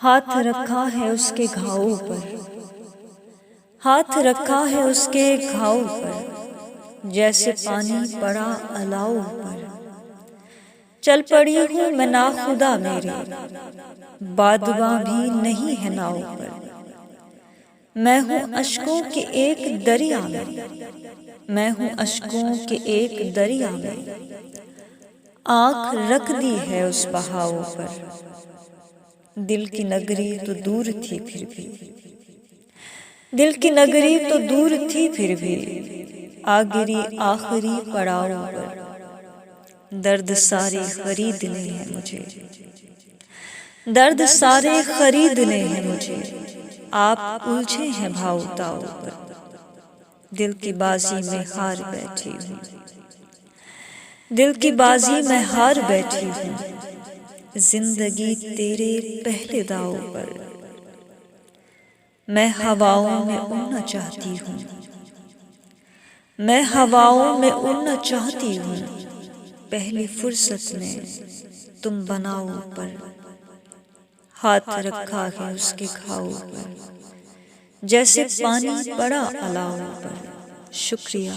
हाथ रखा है उसके घावों पर, हाथ रखा है उसके घावों पर, जैसे पानी पड़ा अलाव पर। चल पड़ी हूँ मैं नाखुदा मेरे, बादुआ भी नहीं है नाव पर। मैं हूँ अश्कों के एक दरिया में, मैं हूँ अश्कों के एक दरिया में। आँख रख दी है उस बहाव पर, दिल की नगरी तो दूर थी फिर भी, दिल की नगरी तो दूर थी फिर भी, आ गिरी आखिरी पड़ाव पर। दर्द सारे खरीदने हैं मुझे, दर्द सारे खरीदने हैं मुझे, आप उलझे हैं भाव ताव पर। दिल की बाजी में हार बैठी हूँ, दिल की बाजी में हार बैठी हूँ, जिंदगी तेरे पहले दाव पर। मैं हवाओं में उड़ना चाहती हूँ, मैं हवाओं में उड़ना चाहती हूँ, पहली फुर्सत में तुम बनाओ पर। हाथ रखा है उसके घाव पर, जैसे पानी पड़ा अलाव पर। शुक्रिया।